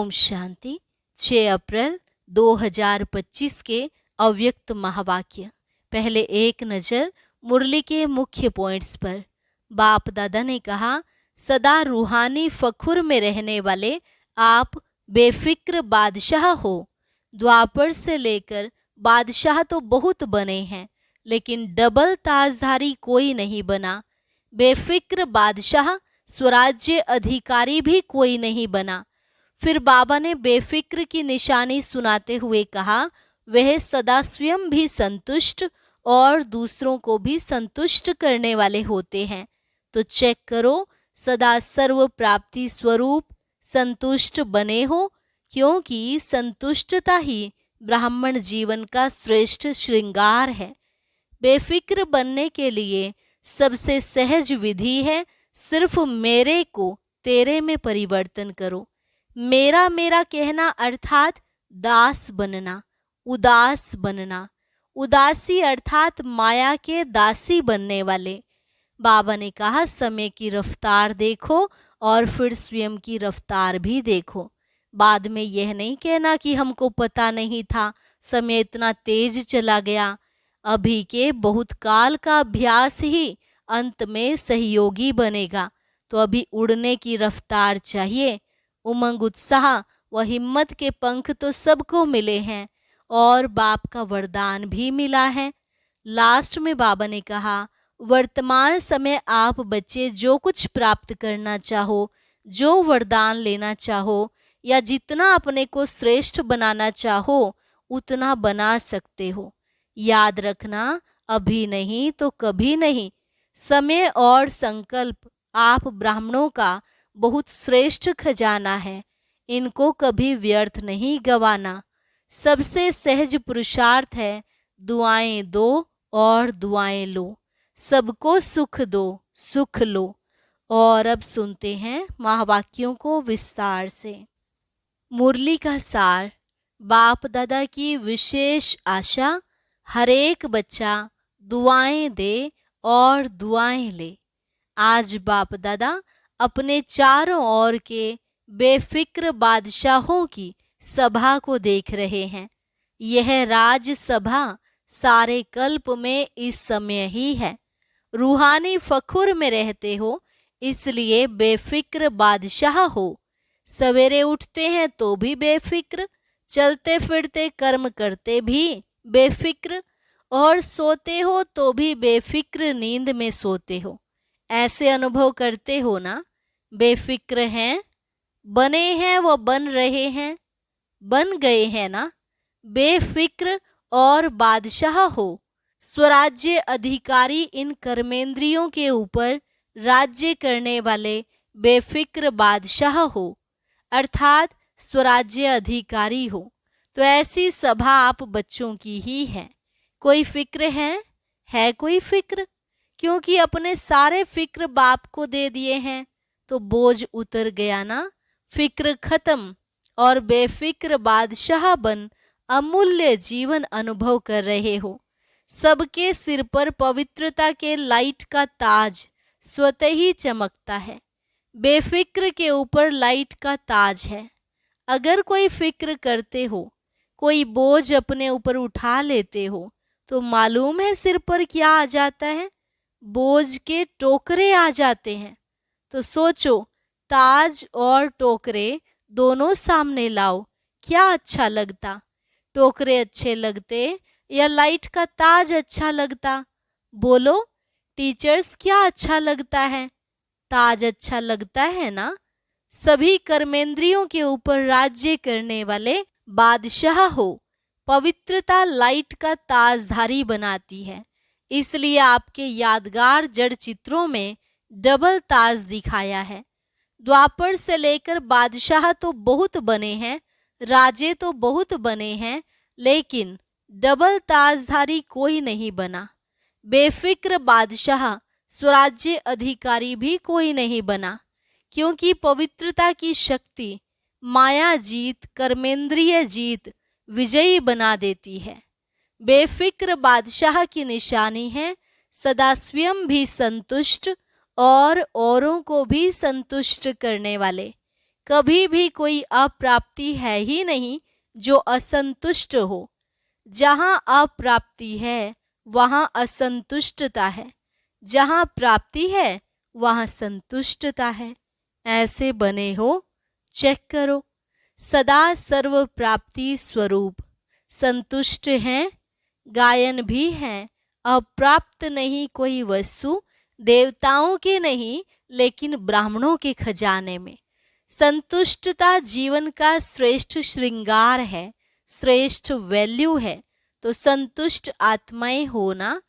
ओम शांति। 6 अप्रैल 2025 के अव्यक्त महावाक्य। पहले एक नज़र मुरली के मुख्य पॉइंट्स पर। बाप दादा ने कहा, सदा रूहानी फखुर में रहने वाले आप बेफिक्र बादशाह हो। द्वापर से लेकर बादशाह तो बहुत बने हैं, लेकिन डबल ताजधारी कोई नहीं बना। बेफिक्र बादशाह स्वराज्य अधिकारी भी कोई नहीं बना। फिर बाबा ने बेफिक्र की निशानी सुनाते हुए कहा, वह सदा स्वयं भी संतुष्ट और दूसरों को भी संतुष्ट करने वाले होते हैं। तो चेक करो, सदा सर्व प्राप्ति स्वरूप संतुष्ट बने हो, क्योंकि संतुष्टता ही ब्राह्मण जीवन का श्रेष्ठ श्रृंगार है। बेफिक्र बनने के लिए सबसे सहज विधि है, सिर्फ मेरे को तेरे में परिवर्तन करो। मेरा मेरा कहना अर्थात दास बनना, उदास बनना। उदासी अर्थात माया के दासी बनने वाले। बाबा ने कहा, समय की रफ्तार देखो और फिर स्वयं की रफ्तार भी देखो। बाद में यह नहीं कहना कि हमको पता नहीं था, समय इतना तेज चला गया। अभी के बहुत काल का अभ्यास ही अंत में सहयोगी बनेगा। तो अभी उड़ने की रफ्तार चाहिए। उमंग, उत्साह व हिम्मत के पंख तो सबको मिले हैं और बाप का वरदान भी मिला है। लास्ट में बाबा ने कहा, वर्तमान समय आप बच्चे जो कुछ प्राप्त करना चाहो, जो वरदान लेना चाहो या जितना अपने को श्रेष्ठ बनाना चाहो, उतना बना सकते हो। याद रखना, अभी नहीं तो कभी नहीं। समय और संकल्प आप ब्राह्मणों का बहुत श्रेष्ठ खजाना है, इनको कभी व्यर्थ नहीं गंवाना। सबसे सहज पुरुषार्थ है, दुआएं दो और दुआएं लो। सबको सुख दो, सुख लो। और अब सुनते हैं महावाक्यों को विस्तार से। मुरली का सार। बाप दादा की विशेष आशा, हरेक बच्चा दुआएं दे और दुआएं ले। आज बाप दादा अपने चारों ओर के बेफिक्र बादशाहों की सभा को देख रहे हैं। यह राज सभा सारे कल्प में इस समय ही है। रूहानी फखुर में रहते हो, इसलिए बेफिक्र बादशाह हो। सवेरे उठते हैं तो भी बेफिक्र, चलते फिरते कर्म करते भी बेफिक्र, और सोते हो तो भी बेफिक्र नींद में सोते हो। ऐसे अनुभव करते हो ना? बेफिक्र हैं, बने हैं वो बन रहे हैं, बन गए हैं ना? बेफिक्र और बादशाह हो। स्वराज्य अधिकारी इन कर्मेंद्रियों के ऊपर राज्य करने वाले बेफिक्र बादशाह हो, अर्थात स्वराज्य अधिकारी हो। तो ऐसी सभा आप बच्चों की ही है। कोई फिक्र है कोई फिक्र? क्योंकि अपने सारे फिक्र बाप को दे दिए हैं, तो बोझ उतर गया ना। फिक्र खत्म और बेफिक्र बादशाह बन अमूल्य जीवन अनुभव कर रहे हो। सबके सिर पर पवित्रता के लाइट का ताज स्वतः ही चमकता है। बेफिक्र के ऊपर लाइट का ताज है। अगर कोई फिक्र करते हो, कोई बोझ अपने ऊपर उठा लेते हो, तो मालूम है सिर पर क्या आ जाता है? बोझ के टोकरे आ जाते हैं। तो सोचो, ताज और टोकरे दोनों सामने लाओ, क्या अच्छा लगता? टोकरे अच्छे लगते या लाइट का ताज अच्छा लगता? बोलो, टीचर्स क्या अच्छा लगता है? ताज अच्छा लगता है ना? सभी कर्मेंद्रियों के ऊपर राज्य करने वाले बादशाह हो। पवित्रता लाइट का ताजधारी बनाती है, इसलिए आपके यादगार जड़ चित्रों में डबल ताज दिखाया है। द्वापर से लेकर बादशाह तो बहुत बने हैं, राजे तो बहुत बने हैं, लेकिन डबल ताजधारी कोई नहीं बना। बेफिक्र बादशाह स्वराज्य अधिकारी भी कोई नहीं बना, क्योंकि पवित्रता की शक्ति माया जीत, कर्मेंद्रिय जीत विजयी बना देती है। बेफिक्र बादशाह की निशानी है सदा स्वयं भी संतुष्ट और औरों को भी संतुष्ट करने वाले। कभी भी कोई अप्राप्ति है ही नहीं जो असंतुष्ट हो। जहाँ अप्राप्ति है वहाँ असंतुष्टता है, जहाँ प्राप्ति है वहाँ संतुष्टता है। ऐसे बने हो, चेक करो। सदा सर्व प्राप्ति स्वरूप संतुष्ट हैं, गायन भी हैं। अप्राप्त नहीं कोई वस्तु, देवताओं के नहीं लेकिन ब्राह्मणों के खजाने में। संतुष्टता जीवन का श्रेष्ठ श्रृंगार है, श्रेष्ठ वैल्यू है। तो संतुष्ट आत्माएं होना।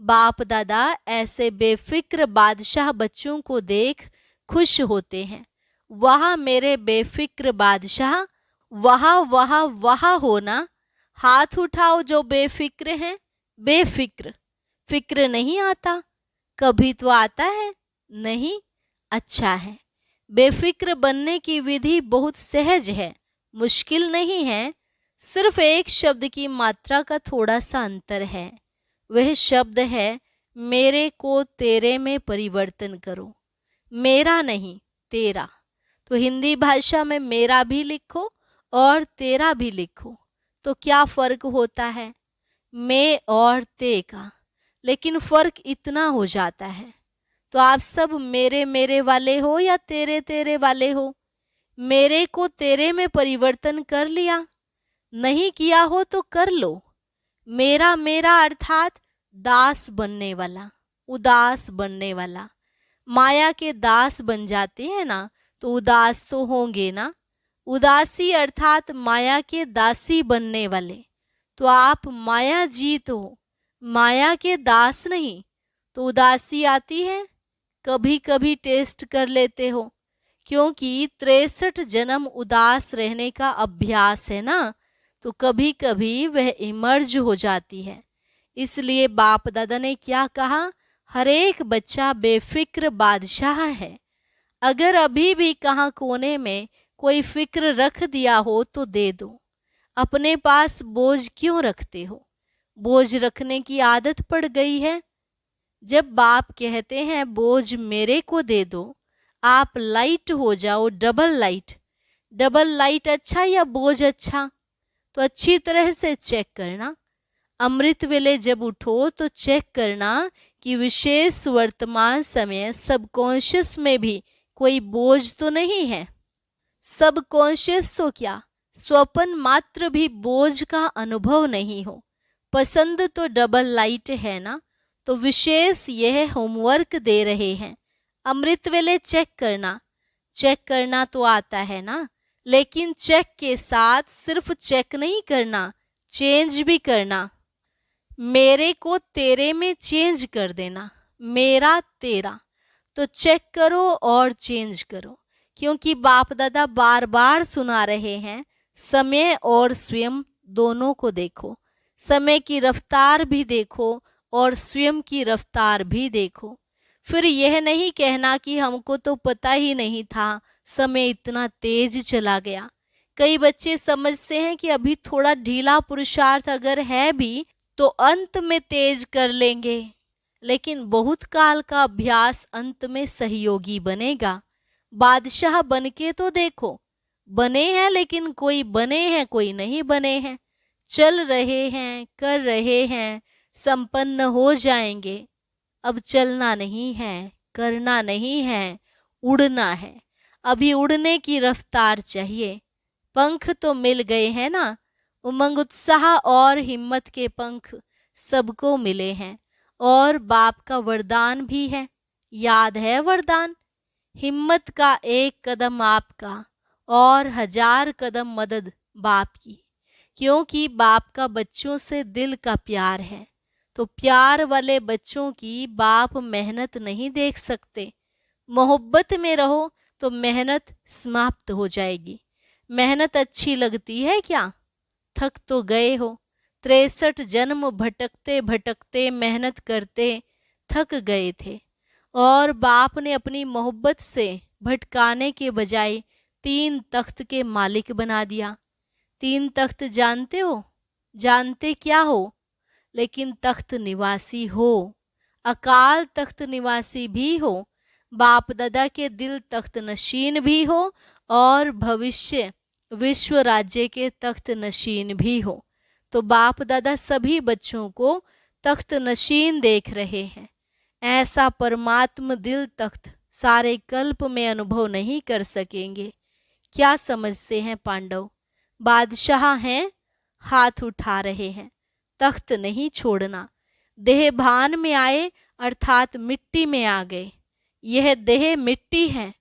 बाप दादा ऐसे बेफिक्र बादशाह बच्चों को देख खुश होते हैं। वह मेरे बेफिक्र बादशाह, वह होना। हाथ उठाओ जो बेफिक्र हैं। बेफिक्र, फिक्र नहीं आता, कभी तो आता है नहीं। अच्छा है, बेफिक्र बनने की विधि बहुत सहज है, मुश्किल नहीं है। सिर्फ एक शब्द की मात्रा का थोड़ा सा अंतर है। वह शब्द है मेरे को तेरे में परिवर्तन करो। मेरा नहीं, तेरा। तो हिंदी भाषा में मेरा भी लिखो और तेरा भी लिखो तो क्या फर्क होता है? मैं और ते का। लेकिन फर्क इतना हो जाता है। तो आप सब मेरे मेरे वाले हो या तेरे तेरे वाले हो? मेरे को तेरे में परिवर्तन कर लिया, नहीं किया हो तो कर लो। मेरा मेरा अर्थात दास बनने वाला, उदास बनने वाला। माया के दास बन जाते हैं ना तो उदास तो होंगे ना। उदासी अर्थात माया के दासी बनने वाले। तो आप माया जीत हो, माया के दास नहीं। तो उदासी आती है, कभी कभी टेस्ट कर लेते हो, क्योंकि 63 जन्म उदास रहने का अभ्यास है ना। तो कभी कभी वह इमर्ज हो जाती है। इसलिए बाप दादा ने क्या कहा? हर एक बच्चा बेफिक्र बादशाह है। अगर अभी भी कहाँ कोने में कोई फिक्र रख दिया हो तो दे दो। अपने पास बोझ क्यों रखते हो? बोझ रखने की आदत पड़ गई है। जब बाप कहते हैं बोझ मेरे को दे दो, आप लाइट हो जाओ, डबल लाइट। डबल लाइट अच्छा या बोझ अच्छा? तो अच्छी तरह से चेक करना। अमृत वेले जब उठो तो चेक करना कि विशेष वर्तमान समय सबकॉन्शियस में भी कोई बोझ तो नहीं है। सबकॉन्शियस तो क्या, स्वप्न मात्र भी बोझ का अनुभव नहीं हो। पसंद तो डबल लाइट है ना। तो विशेष यह होमवर्क दे रहे हैं। अमृत वेले चेक करना तो आता है ना। लेकिन चेक के साथ सिर्फ चेक नहीं करना, चेंज भी करना। मेरे को तेरे में चेंज कर देना, मेरा तेरा। तो चेक करो और चेंज करो, क्योंकि बाप दादा बार बार सुना रहे हैं समय और स्वयं दोनों को देखो। समय की रफ्तार भी देखो और स्वयं की रफ्तार भी देखो। फिर यह नहीं कहना कि हमको तो पता ही नहीं था, समय इतना तेज चला गया। कई बच्चे समझते हैं कि अभी थोड़ा ढीला पुरुषार्थ अगर है भी तो अंत में तेज कर लेंगे। लेकिन बहुत काल का अभ्यास अंत में सहयोगी बनेगा। बादशाह बन के तो देखो, बने हैं लेकिन कोई बने हैं कोई नहीं बने हैं। चल रहे हैं, कर रहे हैं, संपन्न हो जाएंगे। अब चलना नहीं है, करना नहीं है, उड़ना है। अभी उड़ने की रफ्तार चाहिए। पंख तो मिल गए हैं ना। उमंग, उत्साह और हिम्मत के पंख सबको मिले हैं। और बाप का वरदान भी है। याद है वरदान? हिम्मत का एक कदम आपका और 1000 कदम मदद बाप की। क्योंकि बाप का बच्चों से दिल का प्यार है। तो प्यार वाले बच्चों की बाप मेहनत नहीं देख सकते। मोहब्बत में रहो तो मेहनत समाप्त हो जाएगी। मेहनत अच्छी लगती है क्या? थक तो गए हो। 63 जन्म भटकते भटकते मेहनत करते थक गए थे। और बाप ने अपनी मोहब्बत से भटकाने के बजाय 3 तख्त के मालिक बना दिया। 3 तख्त जानते हो? जानते क्या हो? लेकिन तख्त निवासी हो, अकाल तख्त निवासी भी हो, बाप दादा के दिल तख्त नशीन भी हो और भविष्य विश्व राज्य के तख्त नशीन भी हो। तो बाप दादा सभी बच्चों को तख्त नशीन देख रहे हैं। ऐसा परमात्म दिल तख्त सारे कल्प में अनुभव नहीं कर सकेंगे। क्या समझते हैं पांडव? बादशाह हैं, हाथ उठा रहे हैं, तख्त नहीं छोड़ना। देह भान में आए अर्थात मिट्टी में आ गए। यह देह मिट्टी है,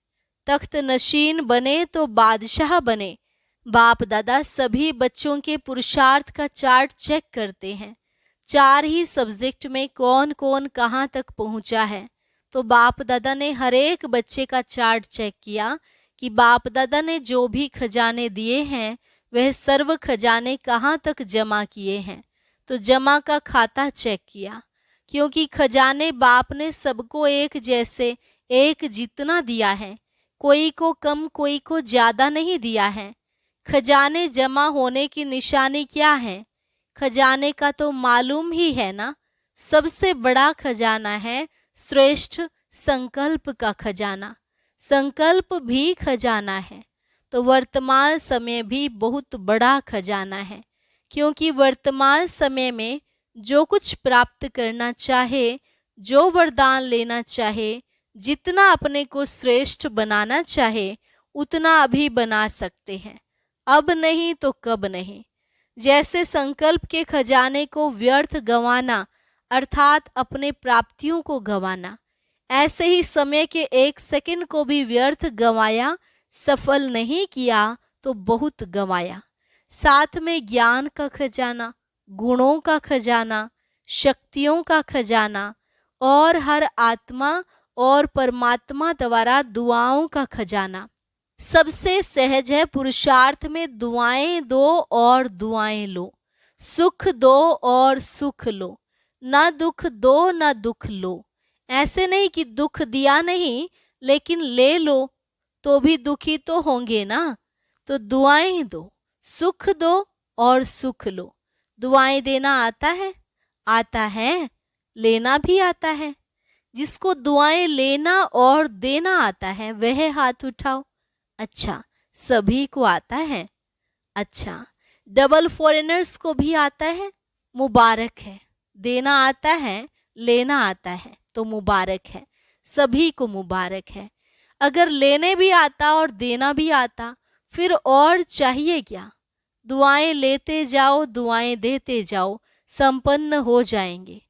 तख्त नशीन बने तो बादशाह बने। बाप दादा सभी बच्चों के पुरुषार्थ का चार्ट चेक करते हैं। 4 ही सब्जेक्ट में कौन कौन कहाँ तक पहुंचा है। तो बाप दादा ने हर एक बच्चे का चार्ट चेक किया कि बाप दादा ने जो भी खजाने दिए हैं वह सर्व खजाने कहाँ तक जमा किए हैं। तो जमा का खाता चेक किया, क्योंकि खजाने बाप ने सबको एक जैसे एक जितना दिया है, कोई को कम कोई को ज्यादा नहीं दिया है। खजाने जमा होने की निशानी क्या है? खजाने का तो मालूम ही है ना। सबसे बड़ा खजाना है श्रेष्ठ संकल्प का खजाना। संकल्प भी खजाना है। तो वर्तमान समय भी बहुत बड़ा खजाना है, क्योंकि वर्तमान समय में जो कुछ प्राप्त करना चाहे, जो वरदान लेना चाहे, जितना अपने को श्रेष्ठ बनाना चाहे, उतना अभी बना सकते हैं। अब नहीं तो कब नहीं। जैसे संकल्प के खजाने को व्यर्थ गंवाना अर्थात अपने प्राप्तियों को गंवाना, ऐसे ही समय के 1 सेकंड को भी व्यर्थ गंवाया, सफल नहीं किया तो बहुत गंवाया। साथ में ज्ञान का खजाना, गुणों का खजाना, शक्तियों का खजाना और हर आत्मा और परमात्मा द्वारा दुआओं का खजाना। सबसे सहज है पुरुषार्थ में दुआएं दो और दुआएं लो, सुख दो और सुख लो, ना दुख दो ना दुख लो। ऐसे नहीं कि दुख दिया नहीं लेकिन ले लो, तो भी दुखी तो होंगे ना। तो दुआएं दो, सुख दो और सुख लो। दुआएं देना आता है? आता है। लेना भी आता है। जिसको दुआएं लेना और देना आता है वह हाथ उठाओ। अच्छा, सभी को आता है। अच्छा, डबल फॉरेनर्स को भी आता है। मुबारक है। देना आता है, लेना आता है, तो मुबारक है। सभी को मुबारक है। अगर लेने भी आता और देना भी आता, फिर और चाहिए क्या? दुआएं लेते जाओ, दुआएं देते जाओ, संपन्न हो जाएंगे।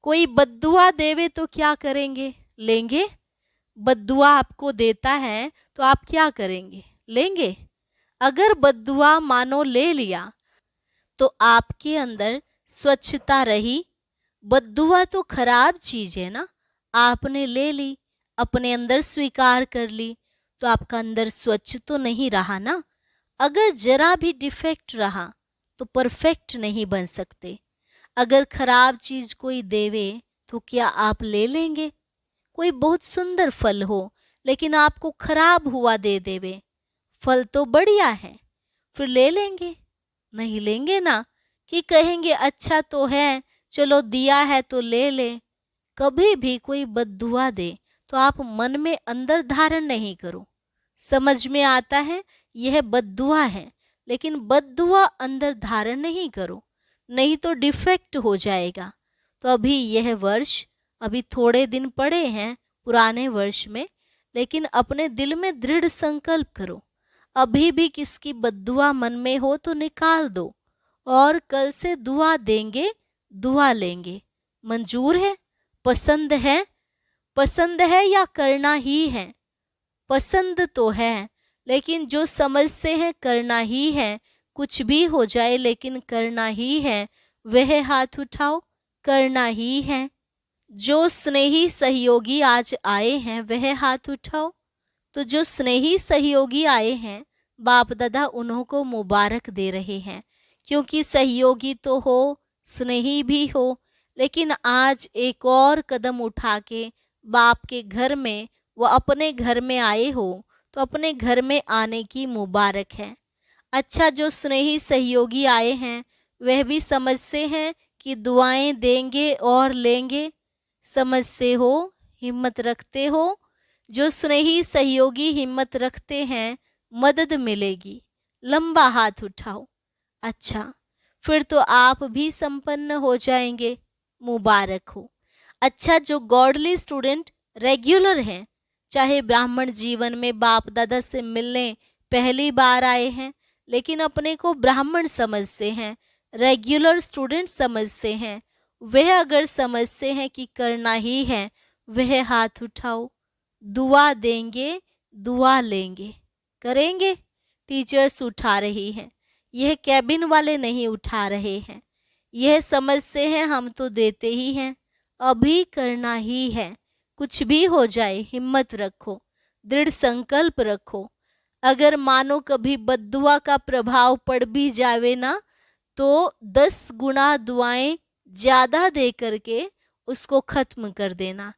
कोई बद्दुआ देवे तो क्या करेंगे? लेंगे? बद्दुआ आपको देता है तो आप क्या करेंगे? लेंगे? अगर बद्दुआ मानो ले लिया तो आपके अंदर स्वच्छता रही? बद्दुआ तो खराब चीज है ना। आपने ले ली, अपने अंदर स्वीकार कर ली, तो आपका अंदर स्वच्छ तो नहीं रहा ना। अगर जरा भी डिफेक्ट रहा तो परफेक्ट नहीं बन सकते। अगर खराब चीज कोई देवे तो क्या आप ले लेंगे? कोई बहुत सुंदर फल हो लेकिन आपको खराब हुआ दे देवे, फल तो बढ़िया है, फिर ले लेंगे? नहीं लेंगे ना। कि कहेंगे अच्छा तो है, चलो दिया है तो ले ले। कभी भी कोई बद्दुआ दे तो आप मन में अंदर धारण नहीं करो। समझ में आता है यह बद्दुआ है, लेकिन बद्दुआ अंदर धारण नहीं करो, नहीं तो डिफेक्ट हो जाएगा। तो अभी यह वर्ष, अभी थोड़े दिन पड़े हैं पुराने वर्ष में, लेकिन अपने दिल में दृढ़ संकल्प करो। अभी भी किसकी बद्दुआ मन में हो तो निकाल दो, और कल से दुआ देंगे, दुआ लेंगे। मंजूर है? पसंद है? पसंद है या करना ही है? पसंद तो है, लेकिन जो समझते हैं करना ही है, कुछ भी हो जाए लेकिन करना ही है, वह हाथ उठाओ। करना ही है। जो स्नेही सहयोगी आज आए हैं वह हाथ उठाओ। तो जो स्नेही सहयोगी आए हैं, बाप दादा उन्हों को मुबारक दे रहे हैं, क्योंकि सहयोगी तो हो, स्नेही भी हो, लेकिन आज एक और कदम उठा के बाप के घर में वो अपने घर में आए हो, तो अपने घर में आने की मुबारक है। अच्छा, जो स्नेही सहयोगी आए हैं वह भी समझते हैं कि दुआएं देंगे और लेंगे। समझते हो, हिम्मत रखते हो। जो स्नेही सहयोगी हिम्मत रखते हैं मदद मिलेगी। लंबा हाथ उठाओ। अच्छा, फिर तो आप भी संपन्न हो जाएंगे। मुबारक हो। अच्छा, जो गॉडली स्टूडेंट रेगुलर हैं, चाहे ब्राह्मण जीवन में बाप दादा से मिलने पहली बार आए हैं लेकिन अपने को ब्राह्मण समझते हैं, रेगुलर स्टूडेंट समझते हैं, वह अगर समझते हैं कि करना ही है, वह हाथ उठाओ। दुआ देंगे, दुआ लेंगे। करेंगे? टीचर्स उठा रही हैं, यह कैबिन वाले नहीं उठा रहे हैं। यह समझते हैं हम तो देते ही हैं, अभी करना ही है। कुछ भी हो जाए हिम्मत रखो, दृढ़ संकल्प रखो। अगर मानो कभी बद्दुआ का प्रभाव पड़ भी जावे ना, तो 10 गुना दुआएं ज्यादा दे करके उसको खत्म कर देना।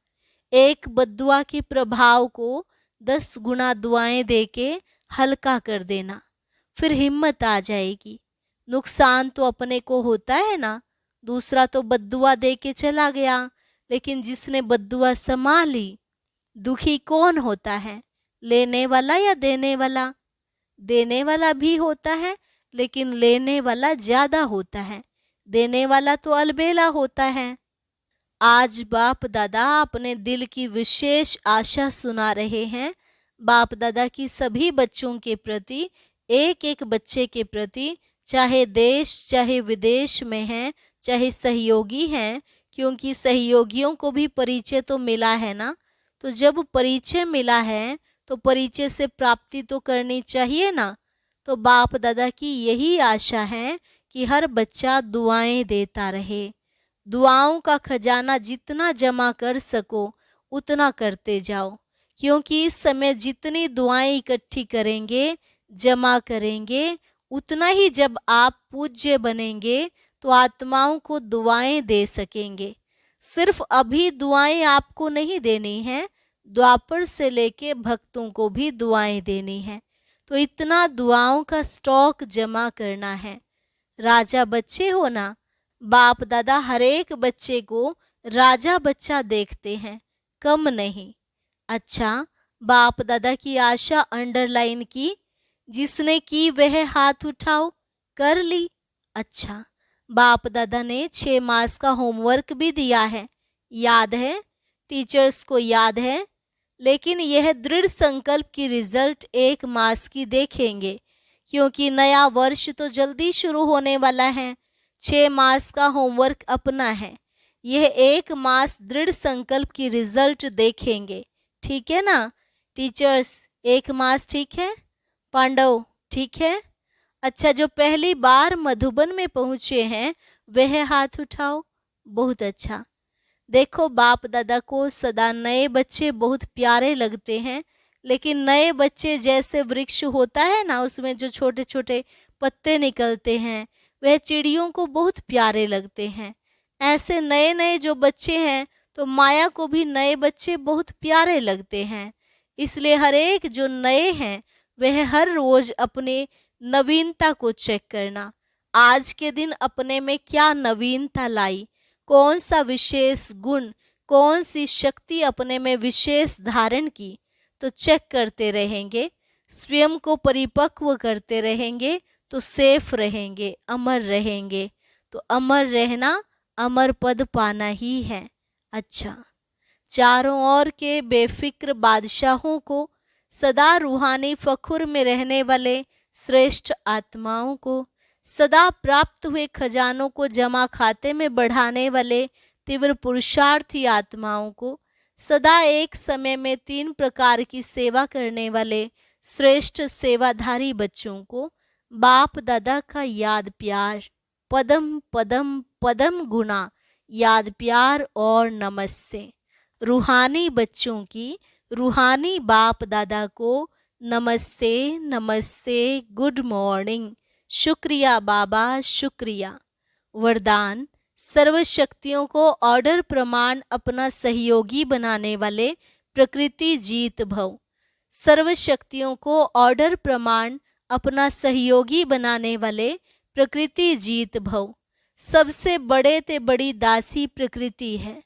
एक बद्दुआ के प्रभाव को 10 गुना दुआएं दे के हल्का कर देना, फिर हिम्मत आ जाएगी। नुकसान तो अपने को होता है ना, दूसरा तो बद्दुआ दे के चला गया, लेकिन जिसने बद्दुआ संभाली, दुखी कौन होता है? लेने वाला या देने वाला? देने वाला भी होता है, लेकिन लेने वाला ज्यादा होता है। देने वाला तो अलबेला होता है। आज बाप दादा अपने दिल की विशेष आशा सुना रहे हैं। बाप दादा की सभी बच्चों के प्रति, एक एक बच्चे के प्रति, चाहे देश चाहे विदेश में हैं, चाहे सहयोगी हैं, क्योंकि सहयोगियों को भी परिचय तो मिला है ना। तो जब परिचय मिला है तो परिचय से प्राप्ति तो करनी चाहिए ना। तो बाप दादा की यही आशा है कि हर बच्चा दुआएं देता रहे। दुआओं का खजाना जितना जमा कर सको उतना करते जाओ, क्योंकि इस समय जितनी दुआएं इकट्ठी करेंगे, जमा करेंगे, उतना ही जब आप पूज्य बनेंगे तो आत्माओं को दुआएं दे सकेंगे। सिर्फ अभी दुआएं आपको नहीं देनी है, द्वापर से लेके भक्तों को भी दुआएं देनी है। तो इतना दुआओं का स्टॉक जमा करना है। राजा बच्चे हो ना, बाप दादा हर एक बच्चे को राजा बच्चा देखते हैं, कम नहीं। अच्छा, बाप दादा की आशा अंडरलाइन की, जिसने की वह हाथ उठाओ। कर ली? अच्छा, बाप दादा ने 6 मास का होमवर्क भी दिया है, याद है? टीचर्स को याद है। लेकिन यह दृढ़ संकल्प की रिजल्ट 1 मास की देखेंगे, क्योंकि नया वर्ष तो जल्दी शुरू होने वाला है। 6 मास का होमवर्क अपना है, यह 1 मास दृढ़ संकल्प की रिजल्ट देखेंगे। ठीक है ना टीचर्स? 1 मास ठीक है? पांडव ठीक है? अच्छा, जो पहली बार मधुबन में पहुंचे हैं वह हाथ उठाओ। बहुत अच्छा। देखो, बाप दादा को सदा नए बच्चे बहुत प्यारे लगते हैं, लेकिन नए बच्चे जैसे वृक्ष होता है ना, उसमें जो छोटे छोटे पत्ते निकलते हैं, वह चिड़ियों को बहुत प्यारे लगते हैं। ऐसे नए नए जो बच्चे हैं, तो माया को भी नए बच्चे बहुत प्यारे लगते हैं। इसलिए हर एक जो नए हैं वह हर रोज अपने नवीनता को चेक करना। आज के दिन अपने में क्या नवीनता लाई, कौन सा विशेष गुण, कौन सी शक्ति अपने में विशेष धारण की, तो चेक करते रहेंगे, स्वयं को परिपक्व करते रहेंगे, तो सेफ रहेंगे, अमर रहेंगे। तो अमर रहना, अमर पद पाना ही है। अच्छा, चारों ओर के बेफिक्र बादशाहों को, सदा रूहानी फखुर में रहने वाले श्रेष्ठ आत्माओं को, सदा प्राप्त हुए खजानों को जमा खाते में बढ़ाने वाले तीव्र पुरुषार्थी आत्माओं को, सदा एक समय में 3 प्रकार की सेवा करने वाले श्रेष्ठ सेवाधारी बच्चों को, बाप दादा का याद प्यार, पदम पदम पदम गुना याद प्यार और नमस्ते। रूहानी बच्चों की, रूहानी बाप दादा को नमस्ते नमस्ते, गुड मॉर्निंग, शुक्रिया बाबा शुक्रिया। वरदान: सर्व शक्तियों को ऑर्डर प्रमाण अपना सहयोगी बनाने वाले प्रकृति जीत भव। सर्व शक्तियों को ऑर्डर प्रमाण अपना सहयोगी बनाने वाले प्रकृति जीत भव। सबसे बड़े ते बड़ी दासी प्रकृति है।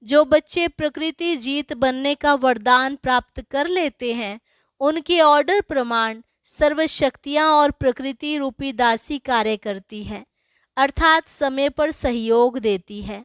जो बच्चे प्रकृति जीत बनने का वरदान प्राप्त कर लेते हैं, उनके ऑर्डर प्रमाण सर्व शक्तियाँ और प्रकृति रूपी दासी कार्य करती है, अर्थात समय पर सहयोग देती है।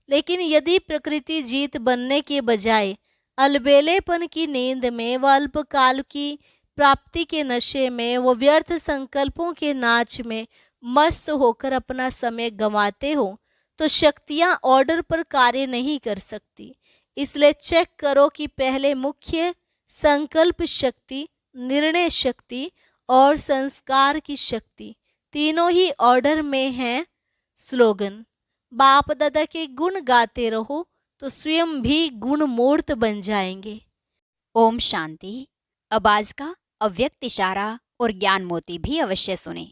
लेकिन यदि प्रकृति जीत बनने के बजाय अलबेलेपन की नींद में व अल्पकाल की प्राप्ति के नशे में व व्यर्थ संकल्पों के नाच में मस्त होकर अपना समय गंवाते हो, तो शक्तियाँ ऑर्डर पर कार्य नहीं कर सकती। इसलिए चेक करो कि पहले मुख्य संकल्प शक्ति, निर्णय शक्ति और संस्कार की शक्ति तीनों ही ऑर्डर में हैं। स्लोगन: बाप दादा के गुण गाते रहो तो स्वयं भी गुणमूर्त बन जाएंगे। ओम शांति। अब आज का अव्यक्त इशारा और ज्ञान मोती भी अवश्य सुने।